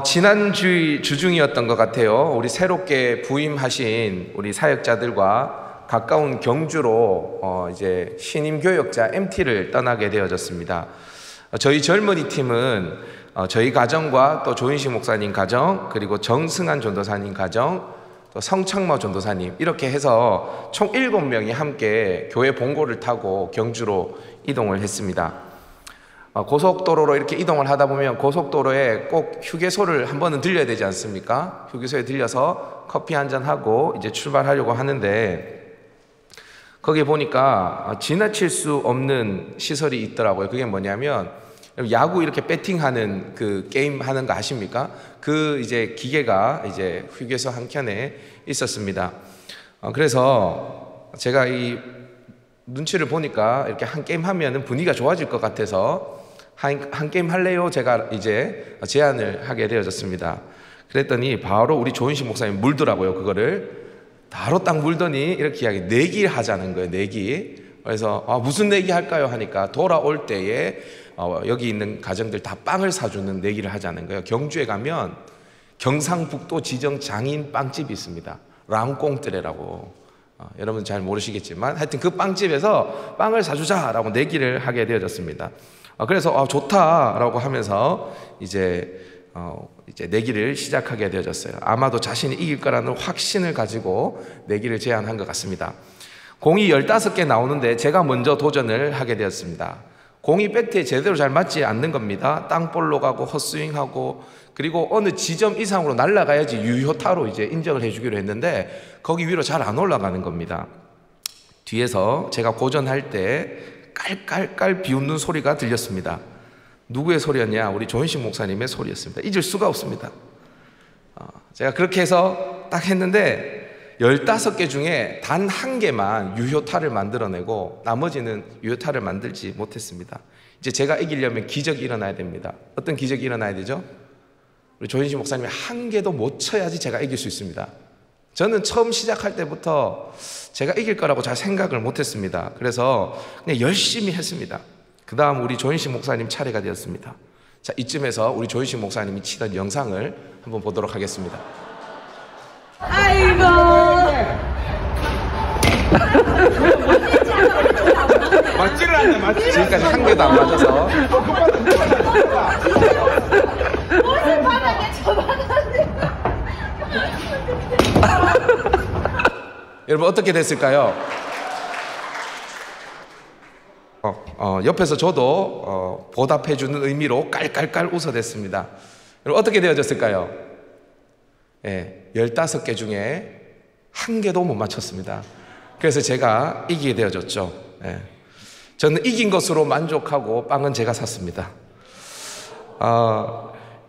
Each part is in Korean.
지난주 주중이었던 것 같아요. 우리 새롭게 부임하신 우리 사역자들과 가까운 경주로 이제 신임 교역자 MT를 떠나게 되어졌습니다. 저희 젊은이 팀은 저희 가정과 또 조인식 목사님 가정, 그리고 정승한 전도사님 가정, 또 성창모 전도사님, 이렇게 해서 총 7명이 함께 교회 봉고를 타고 경주로 이동을 했습니다. 고속도로로 이렇게 이동을 하다 보면 고속도로에 꼭 휴게소를 한 번은 들려야 되지 않습니까? 휴게소에 들려서 커피 한잔 하고 이제 출발하려고 하는데, 거기에 보니까 지나칠 수 없는 시설이 있더라고요. 그게 뭐냐면 야구 이렇게 배팅하는 그 게임 하는 거 아십니까? 그 이제 기계가 이제 휴게소 한켠에 있었습니다. 그래서 제가 이 눈치를 보니까 이렇게 한 게임 하면은 분위기가 좋아질 것 같아서 한 게임 할래요? 제가 이제 제안을 하게 되어졌습니다. 그랬더니 바로 우리 조인식 목사님 물더라고요. 그거를 바로 딱 물더니 이렇게 이야기, 내기 하자는 거예요. 내기. 그래서 무슨 내기 할까요? 하니까 돌아올 때에 여기 있는 가정들 다 빵을 사주는 내기를 하자는 거예요. 경주에 가면 경상북도 지정 장인 빵집이 있습니다. 랑꽁뜨레라고. 여러분 잘 모르시겠지만 하여튼 그 빵집에서 빵을 사주자라고 내기를 하게 되어졌습니다. 그래서 좋다라고 하면서 이제 내기를 시작하게 되어졌어요. 아마도 자신이 이길 거라는 확신을 가지고 내기를 제안한 것 같습니다. 공이 15개 나오는데 제가 먼저 도전을 하게 되었습니다. 공이 배트에 제대로 잘 맞지 않는 겁니다. 땅볼로 가고 헛스윙하고, 그리고 어느 지점 이상으로 날아가야지 유효타로 이제 인정을 해주기로 했는데 거기 위로 잘 안 올라가는 겁니다. 뒤에서 제가 고전할 때 깔깔깔 비웃는 소리가 들렸습니다. 누구의 소리였냐? 우리 조인식 목사님의 소리였습니다. 잊을 수가 없습니다. 제가 그렇게 해서 딱 했는데 15개 중에 단 한 개만 유효타를 만들어내고 나머지는 유효타를 만들지 못했습니다. 이제 제가 이기려면 기적이 일어나야 됩니다. 어떤 기적이 일어나야 되죠? 우리 조인식 목사님이 한 개도 못 쳐야지 제가 이길 수 있습니다. 저는 처음 시작할 때부터 제가 이길 거라고 잘 생각을 못했습니다. 그래서 그냥 열심히 했습니다. 그 다음 우리 조인식 목사님 차례가 되었습니다. 자, 이쯤에서 우리 조인식 목사님이 치던 영상을 한번 보도록 하겠습니다. 아이고. 맞지를 않네, 맞지? 지금까지 한 개도 안 맞아서. 무슨 바닥에 쳐박았네. 여러분 어떻게 됐을까요? 옆에서 저도 보답해주는 의미로 깔깔깔 웃어댔습니다. 여러분 어떻게 되어졌을까요? 15개 중에 한 개도 못 맞췄습니다. 그래서 제가 이기게 되어졌죠. 저는 이긴 것으로 만족하고 빵은 제가 샀습니다.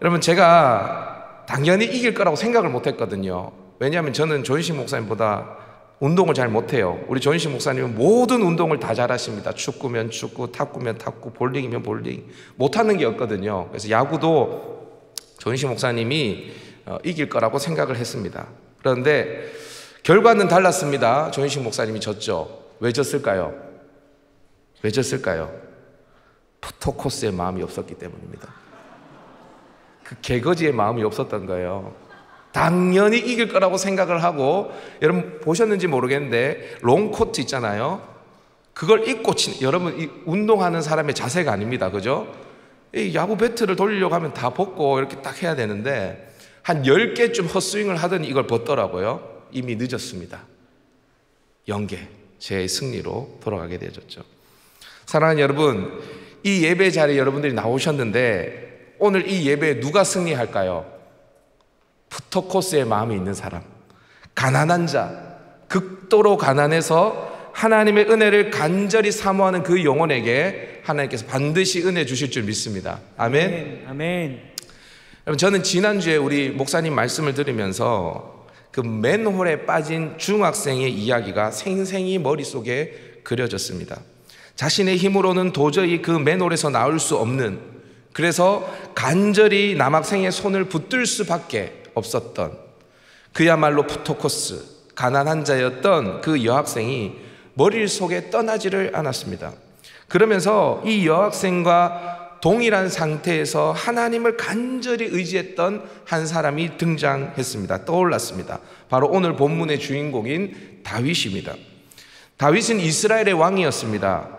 여러분 제가 당연히 이길 거라고 생각을 못했거든요. 왜냐하면 저는 조인식 목사님보다 운동을 잘 못해요. 우리 조인식 목사님은 모든 운동을 다 잘하십니다. 축구면 축구, 탁구면 탁구, 볼링이면 볼링. 못하는 게 없거든요. 그래서 야구도 조인식 목사님이 이길 거라고 생각을 했습니다. 그런데 결과는 달랐습니다. 조인식 목사님이 졌죠. 왜 졌을까요? 왜 졌을까요? 푸토코스의 마음이 없었기 때문입니다. 그 개거지의 마음이 없었던 거예요. 당연히 이길 거라고 생각을 하고, 여러분 보셨는지 모르겠는데 롱코트 있잖아요. 그걸 입고 여러분 이 운동하는 사람의 자세가 아닙니다. 그죠? 이 야구 배트를 돌리려고 하면 다 벗고 이렇게 딱 해야 되는데 한 10개쯤 헛스윙을 하더니 이걸 벗더라고요. 이미 늦었습니다. 0개, 제 승리로 돌아가게 되었죠. 사랑하는 여러분, 이 예배 자리에 여러분들이 나오셨는데 오늘 이 예배에 누가 승리할까요? 푸토코스의 마음이 있는 사람, 가난한 자, 극도로 가난해서 하나님의 은혜를 간절히 사모하는 그 영혼에게 하나님께서 반드시 은혜 주실 줄 믿습니다. 아멘. 아멘. 여러분 저는 지난주에 우리 목사님 말씀을 들으면서 그 맨홀에 빠진 중학생의 이야기가 생생히 머릿속에 그려졌습니다. 자신의 힘으로는 도저히 그 맨홀에서 나올 수 없는, 그래서 간절히 남학생의 손을 붙들 수밖에 없었던, 그야말로 푸토코스, 가난한 자였던 그 여학생이 머릿속에 떠나지를 않았습니다. 그러면서 이 여학생과 동일한 상태에서 하나님을 간절히 의지했던 한 사람이 등장했습니다. 떠올랐습니다. 바로 오늘 본문의 주인공인 다윗입니다. 다윗은 이스라엘의 왕이었습니다.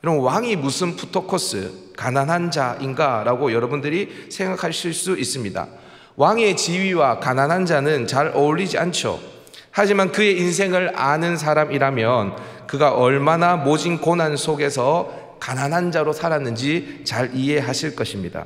여러분, 왕이 무슨 푸토코스, 가난한 자인가 라고 여러분들이 생각하실 수 있습니다. 왕의 지위와 가난한 자는 잘 어울리지 않죠. 하지만 그의 인생을 아는 사람이라면 그가 얼마나 모진 고난 속에서 가난한 자로 살았는지 잘 이해하실 것입니다.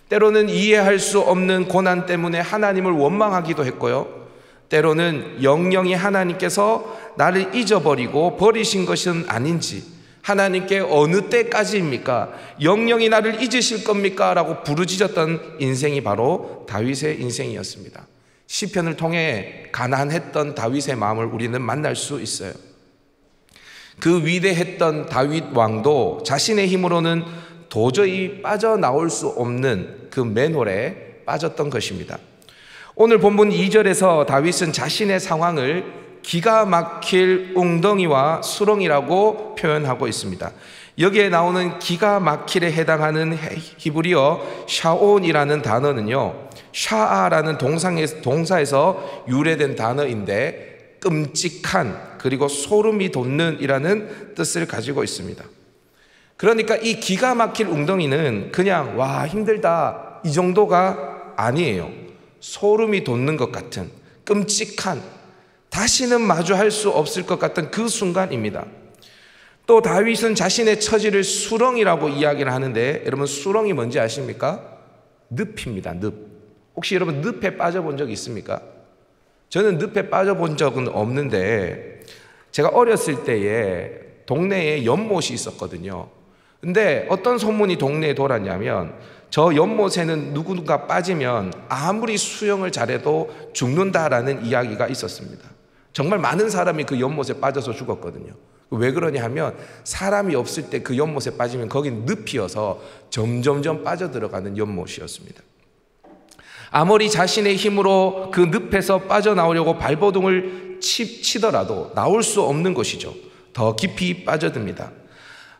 때로는 이해할 수 없는 고난 때문에 하나님을 원망하기도 했고요, 때로는 영영이 하나님께서 나를 잊어버리고 버리신 것은 아닌지, 하나님께 어느 때까지입니까? 영영이 나를 잊으실 겁니까? 라고 부르짖었던 인생이 바로 다윗의 인생이었습니다. 시편을 통해 가난했던 다윗의 마음을 우리는 만날 수 있어요. 그 위대했던 다윗 왕도 자신의 힘으로는 도저히 빠져나올 수 없는 그 맨홀에 빠졌던 것입니다. 오늘 본문 2절에서 다윗은 자신의 상황을 기가 막힐 웅덩이와 수렁이라고 표현하고 있습니다. 여기에 나오는 기가 막힐에 해당하는 히브리어 샤온이라는 단어는요, 샤아라는 동사에서 유래된 단어인데 끔찍한, 그리고 소름이 돋는 이라는 뜻을 가지고 있습니다. 그러니까 이 기가 막힐 웅덩이는 그냥 와 힘들다 이 정도가 아니에요. 소름이 돋는 것 같은, 끔찍한, 다시는 마주할 수 없을 것 같은 그 순간입니다. 또 다윗은 자신의 처지를 수렁이라고 이야기를 하는데, 여러분 수렁이 뭔지 아십니까? 늪입니다. 늪. 혹시 여러분 늪에 빠져본 적 있습니까? 저는 늪에 빠져본 적은 없는데, 제가 어렸을 때에 동네에 연못이 있었거든요. 근데 어떤 소문이 동네에 돌았냐면, 저 연못에는 누군가 빠지면 아무리 수영을 잘해도 죽는다라는 이야기가 있었습니다. 정말 많은 사람이 그 연못에 빠져서 죽었거든요. 왜 그러냐 하면, 사람이 없을 때 그 연못에 빠지면 거긴 늪이어서 점점점 빠져들어가는 연못이었습니다. 아무리 자신의 힘으로 그 늪에서 빠져나오려고 발버둥을 치더라도 나올 수 없는 것이죠. 더 깊이 빠져듭니다.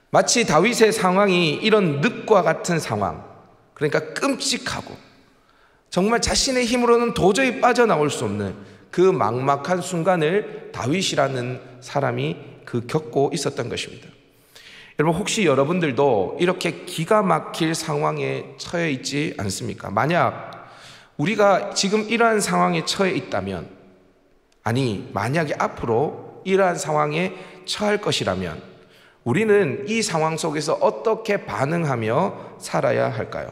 마치 다윗의 상황이 이런 늪과 같은 상황, 그러니까 끔찍하고 정말 자신의 힘으로는 도저히 빠져나올 수 없는 그 막막한 순간을 다윗이라는 사람이 겪고 있었던 것입니다. 여러분, 혹시 여러분들도 이렇게 기가 막힐 상황에 처해 있지 않습니까? 만약 우리가 지금 이러한 상황에 처해 있다면, 아니 만약에 앞으로 이러한 상황에 처할 것이라면 우리는 이 상황 속에서 어떻게 반응하며 살아야 할까요?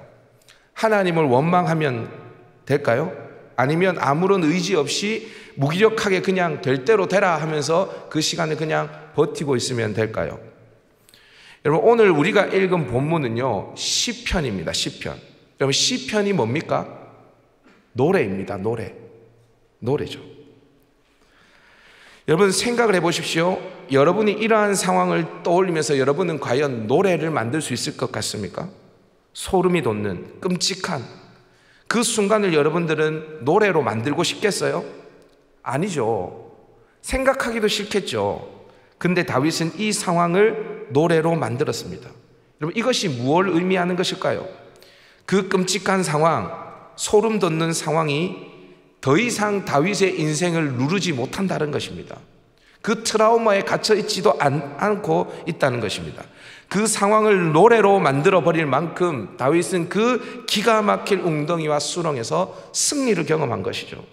하나님을 원망하면 될까요? 아니면 아무런 의지 없이 무기력하게 그냥 될 대로 되라 하면서 그 시간을 그냥 버티고 있으면 될까요? 여러분, 오늘 우리가 읽은 본문은요, 시편입니다. 시편. 여러분, 시편이 뭡니까? 노래입니다. 노래죠. 여러분 생각을 해보십시오. 여러분이 이러한 상황을 떠올리면서 여러분은 과연 노래를 만들 수 있을 것 같습니까? 소름이 돋는 끔찍한 그 순간을 여러분들은 노래로 만들고 싶겠어요? 아니죠. 생각하기도 싫겠죠. 근데 다윗은 이 상황을 노래로 만들었습니다. 여러분, 이것이 무엇을 의미하는 것일까요? 그 끔찍한 상황, 소름 돋는 상황이 더 이상 다윗의 인생을 누르지 못한다는 것입니다. 그 트라우마에 갇혀 있지도 않고 있다는 것입니다. 그 상황을 노래로 만들어 버릴 만큼 다윗은 그 기가 막힐 웅덩이와 수렁에서 승리를 경험한 것이죠.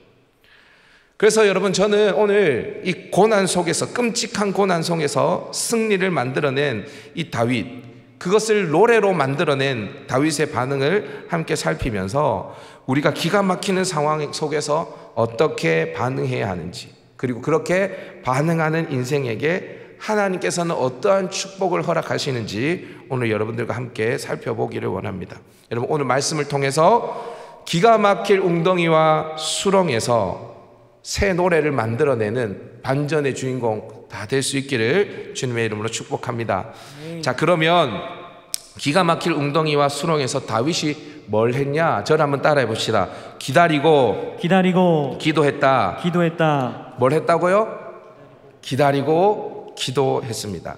그래서 여러분, 저는 오늘 이 고난 속에서, 끔찍한 고난 속에서 승리를 만들어낸 이 다윗, 그것을 노래로 만들어낸 다윗의 반응을 함께 살피면서 우리가 기가 막히는 상황 속에서 어떻게 반응해야 하는지, 그리고 그렇게 반응하는 인생에게 하나님께서는 어떠한 축복을 허락하시는지 오늘 여러분들과 함께 살펴보기를 원합니다. 여러분, 오늘 말씀을 통해서 기가 막힐 웅덩이와 수렁에서 새 노래를 만들어내는 반전의 주인공 다 될 수 있기를 주님의 이름으로 축복합니다. 자, 그러면 기가 막힐 웅덩이와 수렁에서 다윗이 뭘 했냐? 저를 한번 따라해 봅시다. 기다리고 기도했다. 뭘 했다고요? 기다리고 기도했습니다.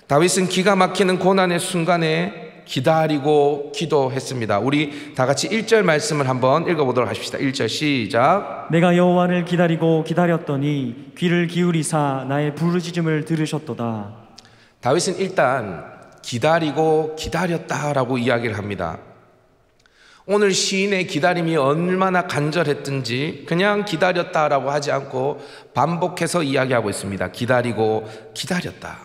다윗은 기가 막히는 고난의 순간에 기다리고 기도했습니다. 우리 다 같이 1절 말씀을 한번 읽어보도록 하십시다. 1절 시작. 내가 여호와를 기다리고 기다렸더니 귀를 기울이사 나의 부르짖음을 들으셨도다. 다윗은 일단 기다리고 기다렸다라고 이야기를 합니다. 오늘 시인의 기다림이 얼마나 간절했든지 그냥 기다렸다라고 하지 않고 반복해서 이야기하고 있습니다. 기다리고 기다렸다.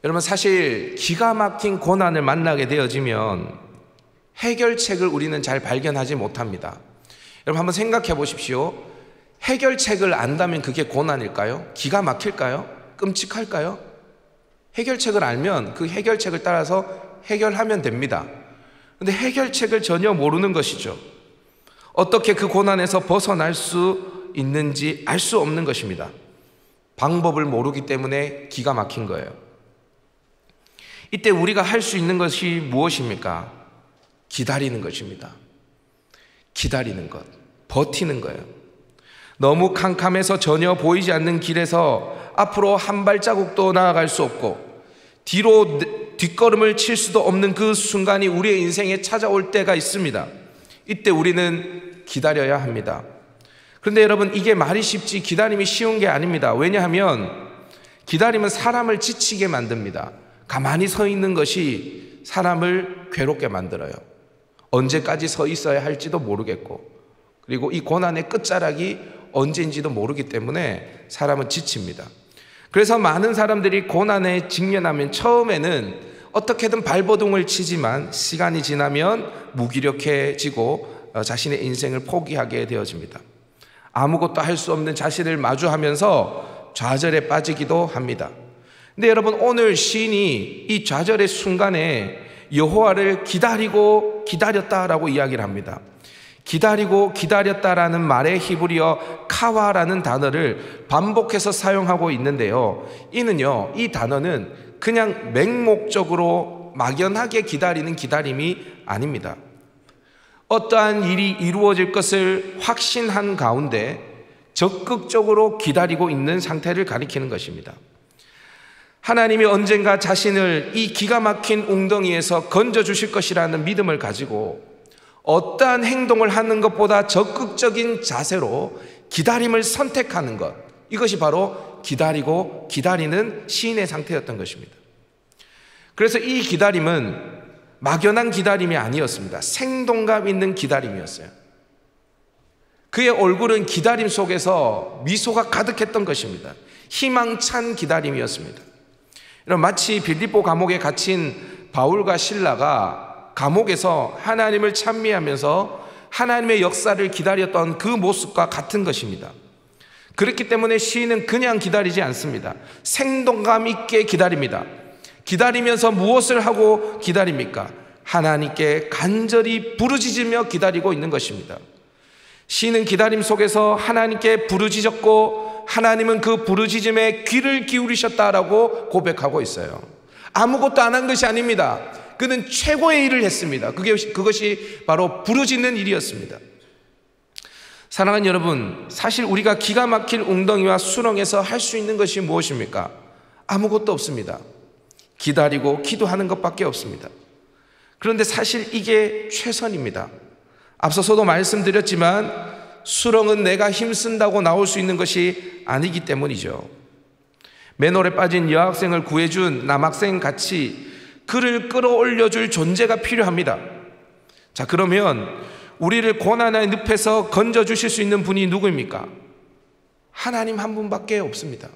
여러분, 사실 기가 막힌 고난을 만나게 되어지면 해결책을 우리는 잘 발견하지 못합니다. 여러분, 한번 생각해 보십시오. 해결책을 안다면 그게 고난일까요? 기가 막힐까요? 끔찍할까요? 해결책을 알면 그 해결책을 따라서 해결하면 됩니다. 그런데 해결책을 전혀 모르는 것이죠. 어떻게 그 고난에서 벗어날 수 있는지 알 수 없는 것입니다. 방법을 모르기 때문에 기가 막힌 거예요. 이때 우리가 할 수 있는 것이 무엇입니까? 기다리는 것입니다. 기다리는 것, 버티는 거예요. 너무 캄캄해서 전혀 보이지 않는 길에서 앞으로 한 발자국도 나아갈 수 없고 뒤로 뒷걸음을 칠 수도 없는 그 순간이 우리의 인생에 찾아올 때가 있습니다. 이때 우리는 기다려야 합니다. 그런데 여러분, 이게 말이 쉽지 기다림이 쉬운 게 아닙니다. 왜냐하면 기다림은 사람을 지치게 만듭니다. 가만히 서 있는 것이 사람을 괴롭게 만들어요. 언제까지 서 있어야 할지도 모르겠고, 그리고 이 고난의 끝자락이 언제인지도 모르기 때문에 사람은 지칩니다. 그래서 많은 사람들이 고난에 직면하면 처음에는 어떻게든 발버둥을 치지만 시간이 지나면 무기력해지고 자신의 인생을 포기하게 되어집니다. 아무것도 할 수 없는 자신을 마주하면서 좌절에 빠지기도 합니다. 근데 여러분, 오늘 시인이 이 좌절의 순간에 여호와를 기다리고 기다렸다라고 이야기를 합니다. 기다리고 기다렸다라는 말의 히브리어 카와라는 단어를 반복해서 사용하고 있는데요, 이는요, 이 단어는 그냥 맹목적으로 막연하게 기다리는 기다림이 아닙니다. 어떠한 일이 이루어질 것을 확신한 가운데 적극적으로 기다리고 있는 상태를 가리키는 것입니다. 하나님이 언젠가 자신을 이 기가 막힌 웅덩이에서 건져주실 것이라는 믿음을 가지고 어떠한 행동을 하는 것보다 적극적인 자세로 기다림을 선택하는 것, 이것이 바로 기다리고 기다리는 시인의 상태였던 것입니다. 그래서 이 기다림은 막연한 기다림이 아니었습니다. 생동감 있는 기다림이었어요. 그의 얼굴은 기다림 속에서 미소가 가득했던 것입니다. 희망찬 기다림이었습니다. 마치 빌립보 감옥에 갇힌 바울과 실라가 감옥에서 하나님을 찬미하면서 하나님의 역사를 기다렸던 그 모습과 같은 것입니다. 그렇기 때문에 시인은 그냥 기다리지 않습니다. 생동감 있게 기다립니다. 기다리면서 무엇을 하고 기다립니까? 하나님께 간절히 부르짖으며 기다리고 있는 것입니다. 시인은 기다림 속에서 하나님께 부르짖었고 하나님은 그 부르짖음에 귀를 기울이셨다라고 고백하고 있어요. 아무것도 안 한 것이 아닙니다. 그는 최고의 일을 했습니다. 그것이 바로 부르짖는 일이었습니다. 사랑하는 여러분, 사실 우리가 기가 막힐 웅덩이와 수렁에서 할 수 있는 것이 무엇입니까? 아무것도 없습니다. 기다리고 기도하는 것밖에 없습니다. 그런데 사실 이게 최선입니다. 앞서서도 말씀드렸지만 수렁은 내가 힘쓴다고 나올 수 있는 것이 아니기 때문이죠. 맨홀에 빠진 여학생을 구해준 남학생 같이 그를 끌어올려줄 존재가 필요합니다. 자, 그러면 우리를 고난의 늪에서 건져주실 수 있는 분이 누구입니까? 하나님 한 분밖에 없습니다.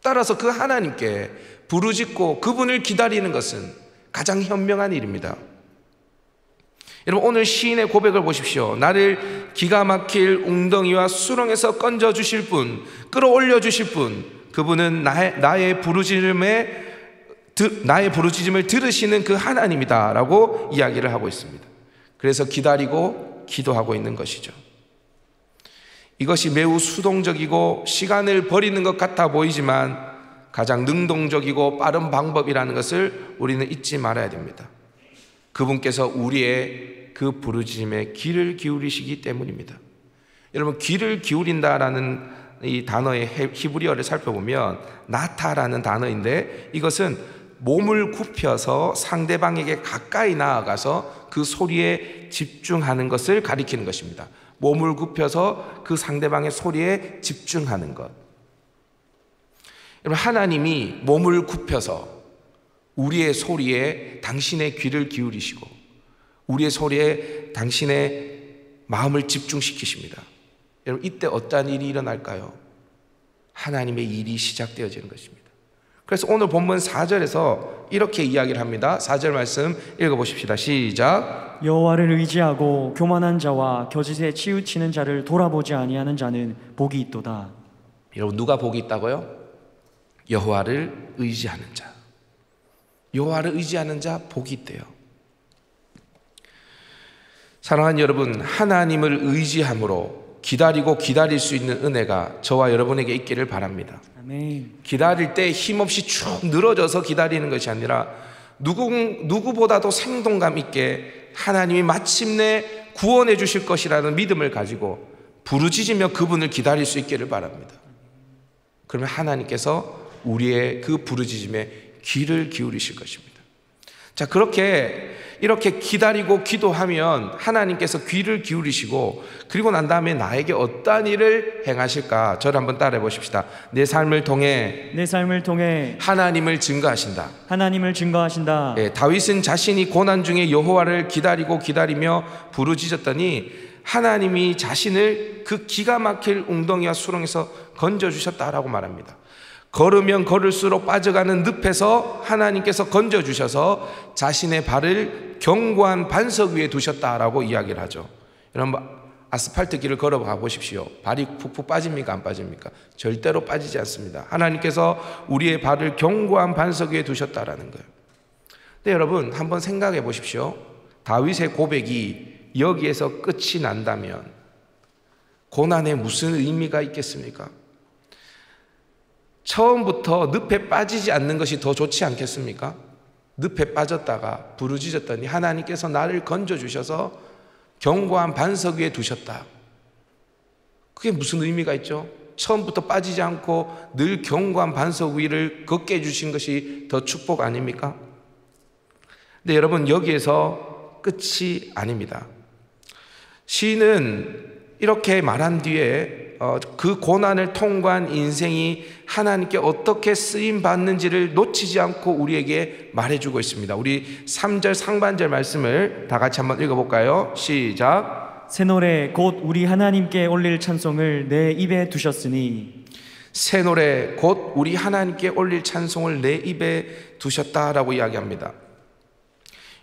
따라서 그 하나님께 부르짖고 그분을 기다리는 것은 가장 현명한 일입니다. 여러분, 오늘 시인의 고백을 보십시오. 나를 기가 막힐 웅덩이와 수렁에서 건져주실 분, 끌어올려주실 분, 그분은 나의 부르짖음을 들으시는 그 하나님이다 라고 이야기를 하고 있습니다. 그래서 기다리고 기도하고 있는 것이죠. 이것이 매우 수동적이고 시간을 버리는 것 같아 보이지만 가장 능동적이고 빠른 방법이라는 것을 우리는 잊지 말아야 됩니다. 그분께서 우리의 그 부르짖음에 귀를 기울이시기 때문입니다. 여러분, 귀를 기울인다라는 이 단어의 히브리어를 살펴보면 나타라는 단어인데 이것은 몸을 굽혀서 상대방에게 가까이 나아가서 그 소리에 집중하는 것을 가리키는 것입니다. 몸을 굽혀서 그 상대방의 소리에 집중하는 것. 여러분, 하나님이 몸을 굽혀서 우리의 소리에 당신의 귀를 기울이시고 우리의 소리에 당신의 마음을 집중시키십니다. 여러분, 이때 어떠한 일이 일어날까요? 하나님의 일이 시작되어지는 것입니다. 그래서 오늘 본문 4절에서 이렇게 이야기를 합니다. 4절 말씀 읽어보십시다. 시작. 여호와를 의지하고 교만한 자와 거짓에 치우치는 자를 돌아보지 아니하는 자는 복이 있도다. 여러분, 누가 복이 있다고요? 여호와를 의지하는 자. 여호와를 의지하는 자 복이 있대요. 사랑하는 여러분, 하나님을 의지함으로 기다리고 기다릴 수 있는 은혜가 저와 여러분에게 있기를 바랍니다. 아멘. 기다릴 때 힘없이 쭉 늘어져서 기다리는 것이 아니라 누구보다도 생동감 있게 하나님이 마침내 구원해 주실 것이라는 믿음을 가지고 부르짖으며 그분을 기다릴 수 있기를 바랍니다. 그러면 하나님께서 우리의 그 부르짖음에 귀를 기울이실 것입니다. 자, 이렇게 기다리고 기도하면 하나님께서 귀를 기울이시고, 그리고 난 다음에 나에게 어떠한 일을 행하실까? 저를 한번 따라해 보십시다. 내 삶을 통해 하나님을 증거하신다. 하나님을 증거하신다. 다윗은 자신이 고난 중에 여호와를 기다리며 부르짖었더니 하나님이 자신을 그 기가 막힐 웅덩이와 수렁에서 건져주셨다라고 말합니다. 걸으면 걸을수록 빠져가는 늪에서 하나님께서 건져주셔서 자신의 발을 견고한 반석 위에 두셨다라고 이야기를 하죠. 여러분, 아스팔트 길을 걸어가 보십시오. 발이 푹푹 빠집니까? 안 빠집니까? 절대로 빠지지 않습니다. 하나님께서 우리의 발을 견고한 반석 위에 두셨다라는 거예요. 근데 여러분, 한번 생각해 보십시오. 다윗의 고백이 여기에서 끝이 난다면 고난에 무슨 의미가 있겠습니까? 처음부터 늪에 빠지지 않는 것이 더 좋지 않겠습니까? 늪에 빠졌다가 부르짖었더니 하나님께서 나를 건져주셔서 견고한 반석 위에 두셨다. 그게 무슨 의미가 있죠? 처음부터 빠지지 않고 늘 견고한 반석 위를 걷게 해주신 것이 더 축복 아닙니까? 근데 여러분, 여기에서 끝이 아닙니다. 시인은 이렇게 말한 뒤에 그 고난을 통과한 인생이 하나님께 어떻게 쓰임받는지를 놓치지 않고 우리에게 말해주고 있습니다. 우리 3절 상반절 말씀을 다 같이 한번 읽어볼까요? 시작. 새 노래 곧 우리 하나님께 올릴 찬송을 내 입에 두셨으니. 새 노래 곧 우리 하나님께 올릴 찬송을 내 입에 두셨다라고 이야기합니다.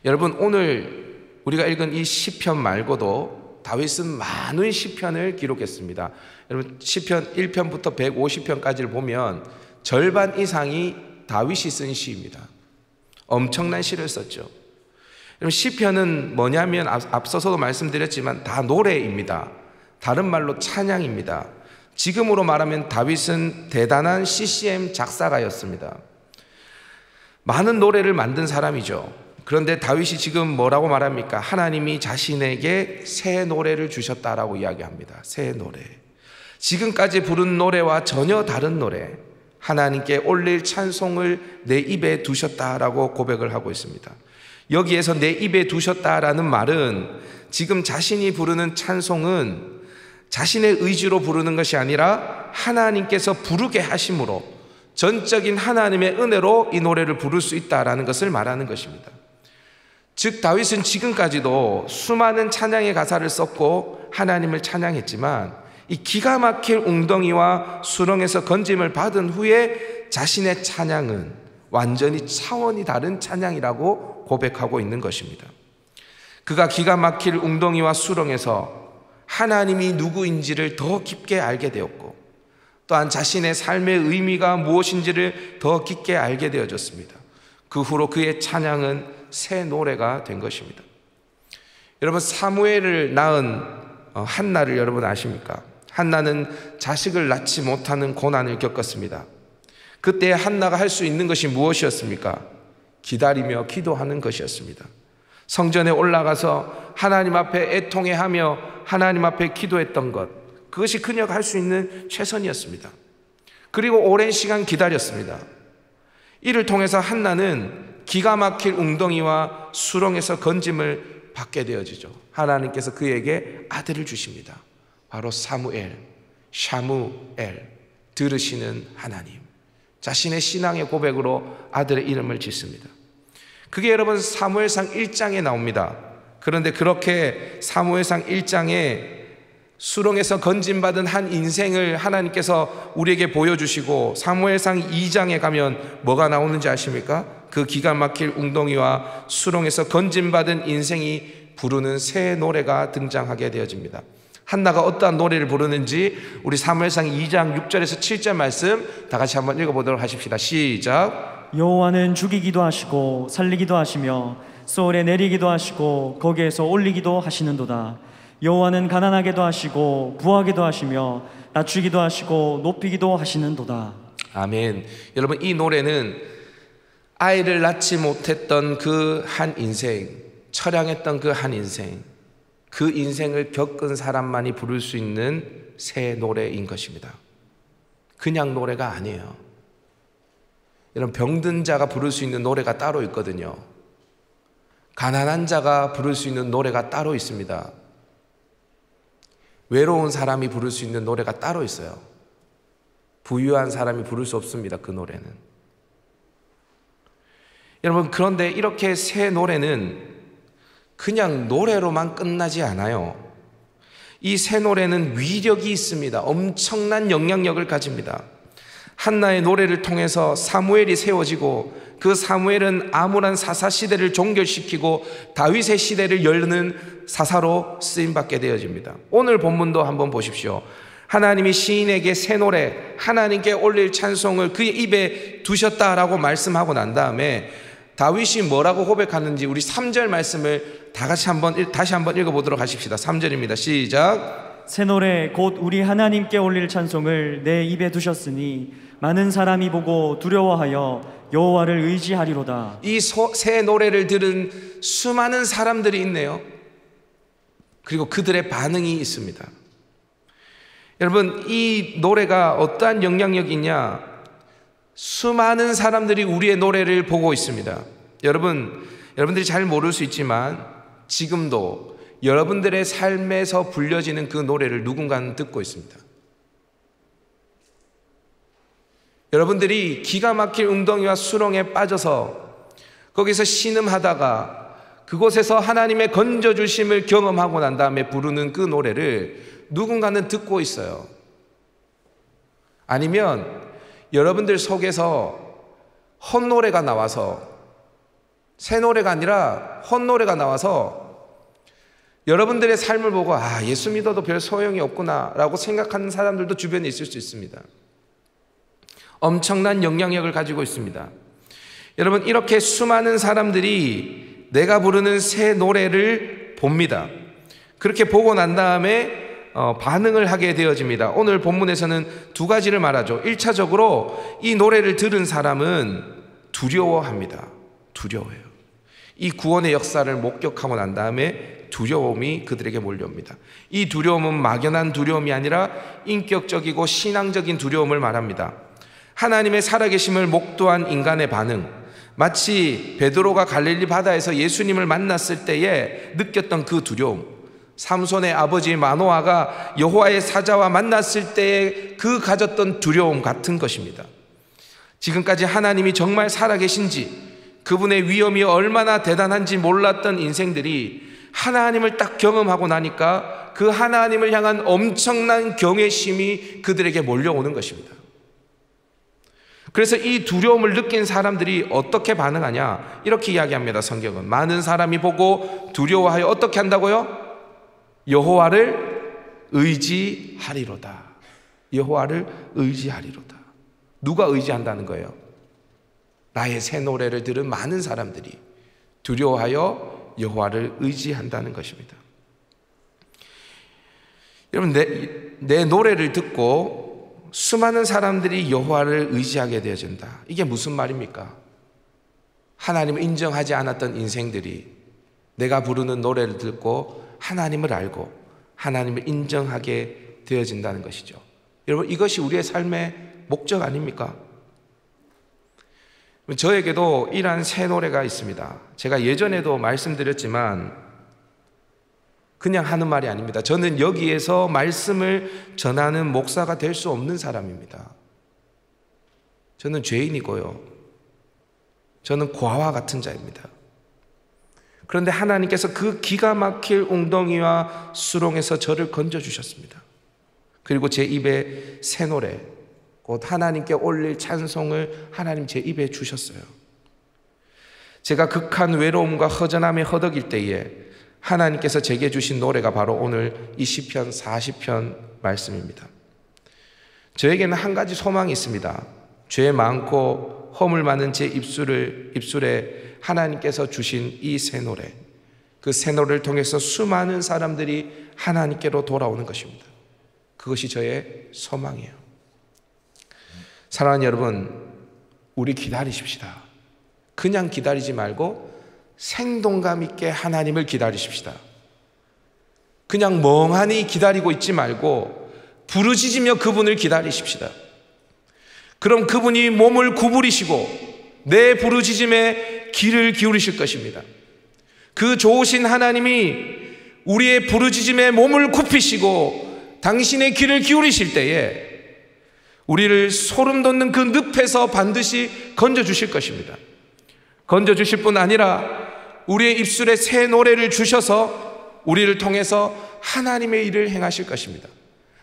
여러분, 오늘 우리가 읽은 이 시편 말고도 다윗은 많은 시편을 기록했습니다. 여러분, 시편 1편부터 150편까지를 보면 절반 이상이 다윗이 쓴 시입니다. 엄청난 시를 썼죠. 여러분, 시편은 뭐냐면 앞서서도 말씀드렸지만 다 노래입니다. 다른 말로 찬양입니다. 지금으로 말하면 다윗은 대단한 CCM 작사가였습니다. 많은 노래를 만든 사람이죠. 그런데 다윗이 지금 뭐라고 말합니까? 하나님이 자신에게 새 노래를 주셨다라고 이야기합니다. 새 노래. 지금까지 부른 노래와 전혀 다른 노래, 하나님께 올릴 찬송을 내 입에 두셨다라고 고백을 하고 있습니다. 여기에서 내 입에 두셨다라는 말은 지금 자신이 부르는 찬송은 자신의 의지로 부르는 것이 아니라 하나님께서 부르게 하심으로 전적인 하나님의 은혜로 이 노래를 부를 수 있다라는 것을 말하는 것입니다. 즉, 다윗은 지금까지도 수많은 찬양의 가사를 썼고 하나님을 찬양했지만 이 기가 막힐 웅덩이와 수렁에서 건짐을 받은 후에 자신의 찬양은 완전히 차원이 다른 찬양이라고 고백하고 있는 것입니다. 그가 기가 막힐 웅덩이와 수렁에서 하나님이 누구인지를 더 깊게 알게 되었고, 또한 자신의 삶의 의미가 무엇인지를 더 깊게 알게 되어졌습니다. 그 후로 그의 찬양은 새 노래가 된 것입니다. 여러분, 사무엘을 낳은 한나를 여러분 아십니까? 한나는 자식을 낳지 못하는 고난을 겪었습니다. 그때 한나가 할 수 있는 것이 무엇이었습니까? 기다리며 기도하는 것이었습니다. 성전에 올라가서 하나님 앞에 애통해하며 하나님 앞에 기도했던 것, 그것이 그녀가 할 수 있는 최선이었습니다. 그리고 오랜 시간 기다렸습니다. 이를 통해서 한나는 기가 막힐 웅덩이와 수렁에서 건짐을 받게 되어지죠. 하나님께서 그에게 아들을 주십니다. 바로 사무엘, 샤무엘, 들으시는 하나님. 자신의 신앙의 고백으로 아들의 이름을 짓습니다. 그게 여러분 사무엘상 1장에 나옵니다. 그런데 그렇게 사무엘상 1장에 수렁에서 건짐받은 한 인생을 하나님께서 우리에게 보여주시고 사무엘상 2장에 가면 뭐가 나오는지 아십니까? 그 기가 막힐 웅덩이와 수렁에서 건짐받은 인생이 부르는 새 노래가 등장하게 되어집니다. 한나가 어떠한 노래를 부르는지 우리 사무엘상 2장 6절에서 7절 말씀 다 같이 한번 읽어보도록 하십시다. 시작. 여호와는 죽이기도 하시고 살리기도 하시며 소울에 내리기도 하시고 거기에서 올리기도 하시는도다. 여호와는 가난하게도 하시고 부하게도 하시며 낮추기도 하시고 높이기도 하시는도다. 아멘. 여러분, 이 노래는 아이를 낳지 못했던 그 한 인생, 처량했던 그 한 인생, 그 인생을 겪은 사람만이 부를 수 있는 새 노래인 것입니다. 그냥 노래가 아니에요. 여러분, 병든 자가 부를 수 있는 노래가 따로 있거든요. 가난한 자가 부를 수 있는 노래가 따로 있습니다. 외로운 사람이 부를 수 있는 노래가 따로 있어요. 부유한 사람이 부를 수 없습니다. 그 노래는. 여러분, 그런데 이렇게 새 노래는 그냥 노래로만 끝나지 않아요. 이 새 노래는 위력이 있습니다. 엄청난 영향력을 가집니다. 한나의 노래를 통해서 사무엘이 세워지고 그 사무엘은 암울한 사사 시대를 종결시키고 다윗의 시대를 여는 사사로 쓰임받게 되어집니다. 오늘 본문도 한번 보십시오. 하나님이 시인에게 새 노래, 하나님께 올릴 찬송을 그의 입에 두셨다라고 말씀하고 난 다음에 다윗이 뭐라고 고백하는지 우리 3절 말씀을 다시 한번 읽어보도록 하십시다. 3절입니다. 시작. 새 노래 곧 우리 하나님께 올릴 찬송을 내 입에 두셨으니 많은 사람이 보고 두려워하여 여호와를 의지하리로다. 이 새 노래를 들은 수많은 사람들이 있네요. 그리고 그들의 반응이 있습니다. 여러분, 이 노래가 어떠한 영향력이 있냐? 수많은 사람들이 우리의 노래를 보고 있습니다. 여러분들이 잘 모를 수 있지만 지금도 여러분들의 삶에서 불려지는 그 노래를 누군가는 듣고 있습니다. 여러분들이 기가 막힐 웅덩이와 수렁에 빠져서 거기서 신음하다가 그곳에서 하나님의 건져주심을 경험하고 난 다음에 부르는 그 노래를 누군가는 듣고 있어요. 아니면 여러분들 속에서 헛노래가 나와서, 새 노래가 아니라 헛노래가 나와서 여러분들의 삶을 보고 예수 믿어도 별 소용이 없구나 라고 생각하는 사람들도 주변에 있을 수 있습니다. 엄청난 영향력을 가지고 있습니다. 여러분, 이렇게 수많은 사람들이 내가 부르는 새 노래를 봅니다. 그렇게 보고 난 다음에 반응을 하게 되어집니다. 오늘 본문에서는 두 가지를 말하죠. 1차적으로 이 노래를 들은 사람은 두려워합니다. 두려워해요. 이 구원의 역사를 목격하고 난 다음에 두려움이 그들에게 몰려옵니다. 이 두려움은 막연한 두려움이 아니라 인격적이고 신앙적인 두려움을 말합니다. 하나님의 살아계심을 목도한 인간의 반응, 마치 베드로가 갈릴리 바다에서 예수님을 만났을 때에 느꼈던 그 두려움, 삼손의 아버지 마노아가 여호와의 사자와 만났을 때에 그 가졌던 두려움 같은 것입니다. 지금까지 하나님이 정말 살아계신지, 그분의 위엄이 얼마나 대단한지 몰랐던 인생들이 하나님을 딱 경험하고 나니까 그 하나님을 향한 엄청난 경외심이 그들에게 몰려오는 것입니다. 그래서 이 두려움을 느낀 사람들이 어떻게 반응하냐? 이렇게 이야기합니다. 성경은 많은 사람이 보고 두려워하여 어떻게 한다고요? 여호와를 의지하리로다. 여호와를 의지하리로다. 누가 의지한다는 거예요? 나의 새 노래를 들은 많은 사람들이 두려워하여 여호와를 의지한다는 것입니다. 여러분, 내 노래를 듣고 수많은 사람들이 여호와를 의지하게 되어진다. 이게 무슨 말입니까? 하나님을 인정하지 않았던 인생들이 내가 부르는 노래를 듣고 하나님을 알고 하나님을 인정하게 되어진다는 것이죠. 여러분, 이것이 우리의 삶의 목적 아닙니까? 저에게도 이러한 새 노래가 있습니다. 제가 예전에도 말씀드렸지만 그냥 하는 말이 아닙니다. 저는 여기에서 말씀을 전하는 목사가 될 수 없는 사람입니다. 저는 죄인이고요. 저는 고아와 같은 자입니다. 그런데 하나님께서 그 기가 막힐 웅덩이와 수렁에서 저를 건져주셨습니다. 그리고 제 입에 새 노래, 곧 하나님께 올릴 찬송을 하나님 제 입에 주셨어요. 제가 극한 외로움과 허전함에 허덕일 때에 하나님께서 제게 주신 노래가 바로 오늘 이 시편 40편 말씀입니다. 저에게는 한 가지 소망이 있습니다. 죄 많고 허물 많은 제 입술에 하나님께서 주신 이 새 노래, 그 새 노래를 통해서 수많은 사람들이 하나님께로 돌아오는 것입니다. 그것이 저의 소망이에요. 사랑하는 여러분, 우리 기다리십시다. 그냥 기다리지 말고 생동감 있게 하나님을 기다리십시다. 그냥 멍하니 기다리고 있지 말고 부르짖으며 그분을 기다리십시다. 그럼 그분이 몸을 구부리시고 내 부르짖음에 귀를 기울이실 것입니다. 그 좋으신 하나님이 우리의 부르짖음에 몸을 굽히시고 당신의 귀를 기울이실 때에 우리를 소름 돋는 그 늪에서 반드시 건져주실 것입니다. 건져주실 뿐 아니라 우리의 입술에 새 노래를 주셔서 우리를 통해서 하나님의 일을 행하실 것입니다.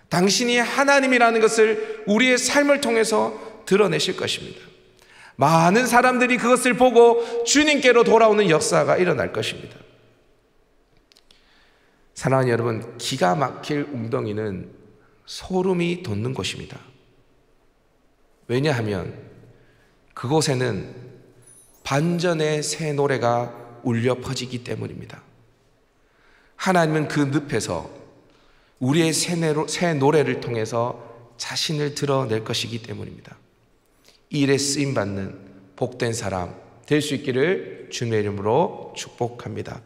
당신이 하나님이라는 것을 우리의 삶을 통해서 드러내실 것입니다. 많은 사람들이 그것을 보고 주님께로 돌아오는 역사가 일어날 것입니다. 사랑하는 여러분, 기가 막힐 웅덩이는 소름이 돋는 곳입니다. 왜냐하면 그곳에는 반전의 새 노래가 울려 퍼지기 때문입니다. 하나님은 그 늪에서 우리의 새 노래를 통해서 자신을 드러낼 것이기 때문입니다. 이 일에 쓰임받는 복된 사람 될 수 있기를 주님의 이름으로 축복합니다.